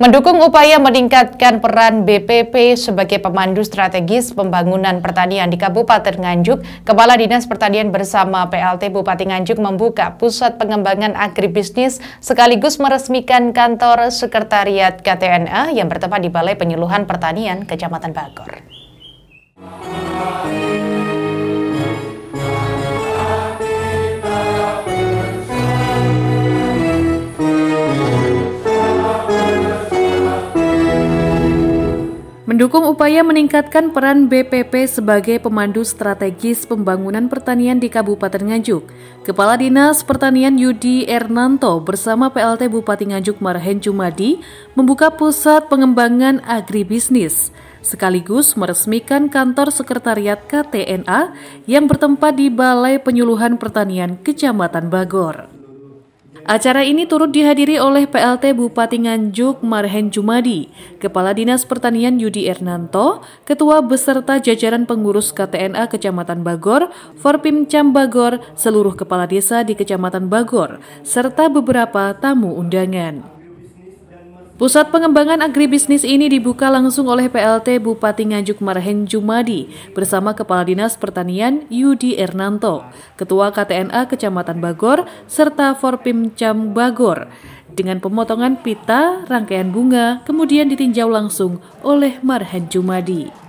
Mendukung upaya meningkatkan peran BPP sebagai pemandu strategis pembangunan pertanian di Kabupaten Nganjuk, Kepala Dinas Pertanian bersama PLT Bupati Nganjuk membuka pusat pengembangan agribisnis sekaligus meresmikan kantor sekretariat KTNA yang bertempat di Balai Penyuluhan Pertanian Kecamatan Bagor. Mendukung upaya meningkatkan peran BPP sebagai pemandu strategis pembangunan pertanian di Kabupaten Nganjuk, Kepala Dinas Pertanian Yudi Ernanto bersama PLT Bupati Nganjuk Marhen Jumadi membuka pusat pengembangan agribisnis, sekaligus meresmikan kantor sekretariat KTNA yang bertempat di Balai Penyuluhan Pertanian Kecamatan Bagor. Acara ini turut dihadiri oleh PLT Bupati Nganjuk Marhen Jumadi, Kepala Dinas Pertanian Yudi Ernanto, Ketua beserta jajaran pengurus KTNA Kecamatan Bagor, Forpimcam Bagor, seluruh kepala desa di Kecamatan Bagor, serta beberapa tamu undangan. Pusat pengembangan agribisnis ini dibuka langsung oleh PLT Bupati Nganjuk Marhen Jumadi bersama Kepala Dinas Pertanian Yudi Ernanto, Ketua KTNA Kecamatan Bagor, serta Forpimcam Bagor. Dengan pemotongan pita, rangkaian bunga, kemudian ditinjau langsung oleh Marhen Jumadi.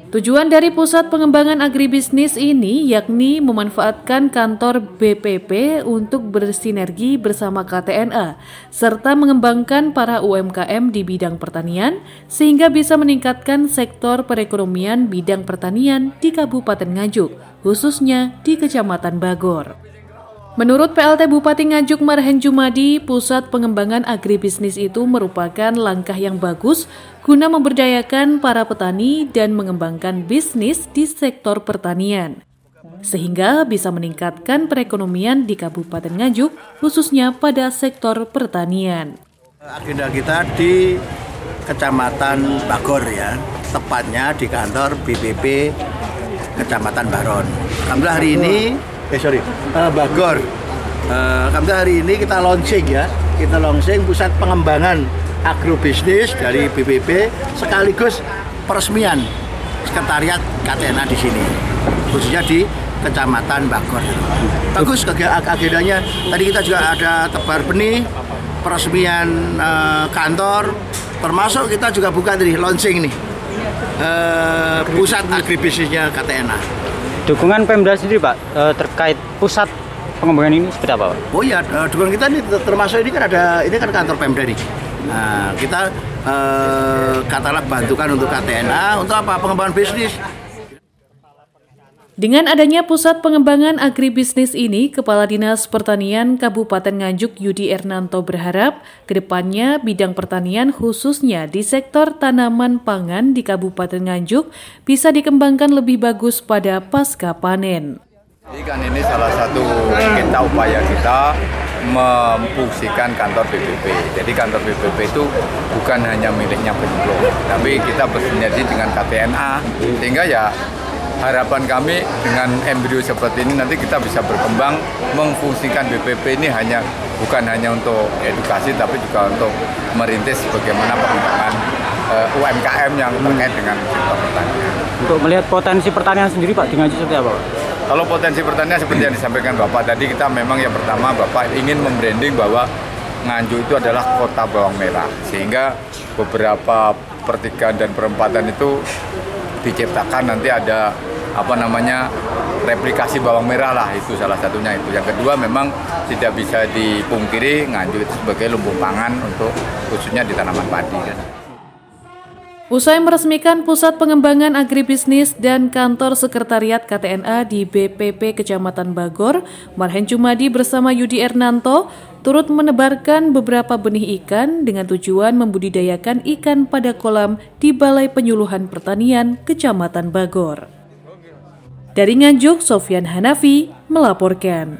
Tujuan dari pusat pengembangan agribisnis ini yakni memanfaatkan kantor BPP untuk bersinergi bersama KTNA, serta mengembangkan para UMKM di bidang pertanian, sehingga bisa meningkatkan sektor perekonomian bidang pertanian di Kabupaten Nganjuk, khususnya di Kecamatan Bagor. Menurut PLT Bupati Nganjuk Marhen Jumadi, pusat pengembangan agribisnis itu merupakan langkah yang bagus guna memberdayakan para petani dan mengembangkan bisnis di sektor pertanian, sehingga bisa meningkatkan perekonomian di Kabupaten Nganjuk, khususnya pada sektor pertanian. Agenda kita di Kecamatan Bagor ya, tepatnya di kantor BPP Kecamatan Baron. Alhamdulillah hari ini Bagor. Alhamdulillah hari ini kita launching pusat pengembangan agrobisnis dari BPP sekaligus peresmian sekretariat KTNA di sini, khususnya di Kecamatan Bagor. Bagus agendanya. Tadi kita juga ada tebar benih, peresmian kantor, termasuk kita juga buka tadi launching nih pusat agribisnisnya KTNA. Dukungan Pemda sendiri Pak terkait pusat pengembangan ini seperti apa Pak? Oh iya, dukungan kita ini termasuk ini kan kantor Pemda nih. Nah, kita katakanlah bantukan untuk KTNA untuk apa? Pengembangan bisnis. Dengan adanya pusat pengembangan agribisnis ini, Kepala Dinas Pertanian Kabupaten Nganjuk Yudi Ernanto berharap kedepannya bidang pertanian khususnya di sektor tanaman pangan di Kabupaten Nganjuk bisa dikembangkan lebih bagus pada pasca panen. Jadi kan ini salah satu kita upaya kita memfungsikan kantor BPP. Jadi kantor BPP itu bukan hanya miliknya penyuluh, tapi kita bersinergi dengan KTNA, sehingga ya harapan kami dengan embrio seperti ini nanti kita bisa berkembang memfungsikan BPP ini bukan hanya untuk edukasi tapi juga untuk merintis bagaimana pengembangan UMKM yang terkait dengan sektor pertanian. Untuk melihat potensi pertanian sendiri Pak, di Nganjuk seperti apa Pak? Kalau potensi pertanian seperti yang disampaikan Bapak tadi, kita memang yang pertama Bapak ingin membranding bahwa Nganjuk itu adalah kota bawang merah, sehingga beberapa pertigaan dan perempatan itu diciptakan nanti ada replikasi bawang merah lah, itu salah satunya itu. Yang kedua memang tidak bisa dipungkiri Nganjuk itu sebagai lumbung pangan untuk khususnya di tanaman padi. Usai meresmikan pusat pengembangan agribisnis dan kantor sekretariat KTNA di BPP Kecamatan Bagor, Marhen Jumadi bersama Yudi Ernanto turut menebarkan beberapa benih ikan dengan tujuan membudidayakan ikan pada kolam di Balai Penyuluhan Pertanian Kecamatan Bagor. Dari Nganjuk, Sofyan Hanafi melaporkan.